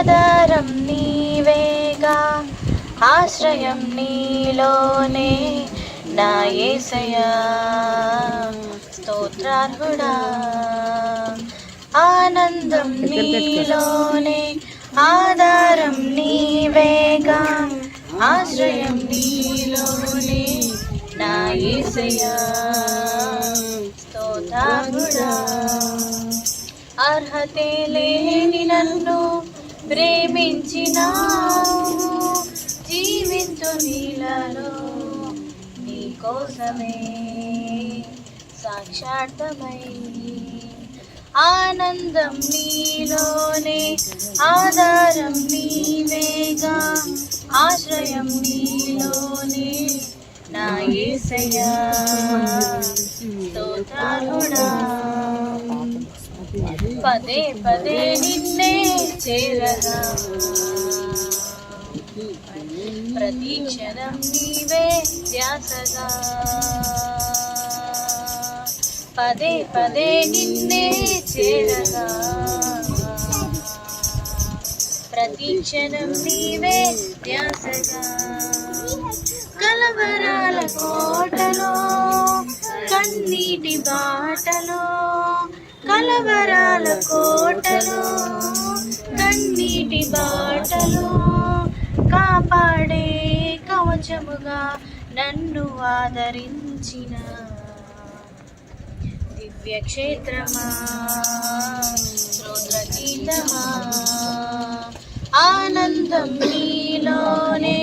ఆధారం నీవేగా, ఆశ్రయం నీలోనే నా యేసయ్యా. స్తోత్రార్హుడా, ఆనందం నీలోనే, ఆధారం నీవేగా, ఆశ్రయం నీలోనే నా యేసయ్యా. స్తోత్రార్హుడా, అర్హతే లేని నన్ను ప్రేమించినావు, జీవించు నీలలో నీ కోసమే సాక్షార్థమై. ఆనందం నీలోనే, ఆధారం నీవేగా, ఆశ్రయం నీలోనే నా యేసయ్యా. స్తోత్రార్హుడా, పదే పదే నిన్నే చేరగా, ప్రతి క్షణం నీవే ధ్యాసగా. పదే పదే నిన్నే చేరగా, ప్రతి క్షణం నీవే ధ్యాసగా. కలవరాల కోటలో, కన్నీటి బాటలో, కలవరాల కోటలో, కన్నీటి బాటలో, కాపాడే కవచముగా నన్ను ఆదరించిన దివ్యక్షేత్రమా, స్తోత్రగీతమా. ఆనందం నీలోనే,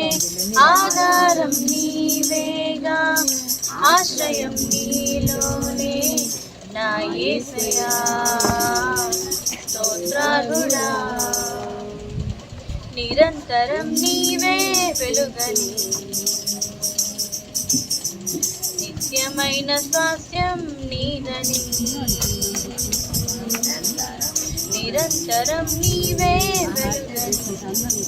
ఆధారం నీవేగా, ఆశ్రయం నీలోనే నా యేసయ్యా. స్తోత్రార్హుడా, నిరంతరం నీవే వెలుగని, నిత్యమైన స్వాస్థ్యం నీదని. నిరంతరం నీవే వెలుగని,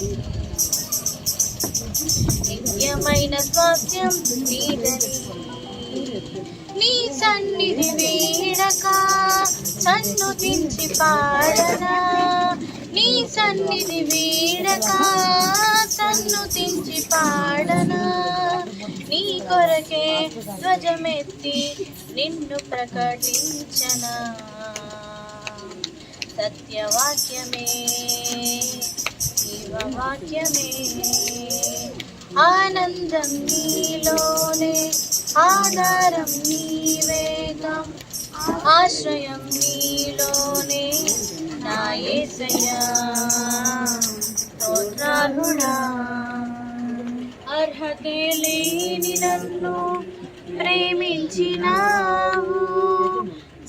నిత్యమైన స్వాస్థ్యం నీదని. నీ సన్నిధి వీడక సన్నుతించి పాడనా, నీ సన్నిధి వీడక సన్నుతించి పాడనా. నీ కొరకే ధ్వజమెత్తి నిన్ను ప్రకటించనా. సత్యవాక్యమే, జీవవాక్యమే, ఆనందం నీలోనే, ఆధారం నీవేగా, ఆశ్రయం నీలోనే నా యేసయ్యా. స్తోత్రార్హుడా, అర్హతే లేని నన్ను ప్రేమించినావు,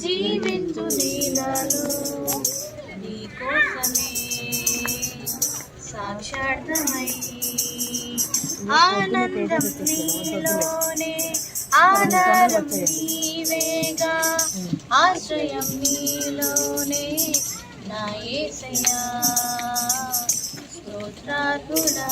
జీవించు నీలలో నీ కోసమే సాక్షార్థమై. ఆనందం నీలోనే, ఆధారం నీవేగా, ఆశ్రయం నీలోనే నా యేసయ్యా. స్తోత్రార్హుడా.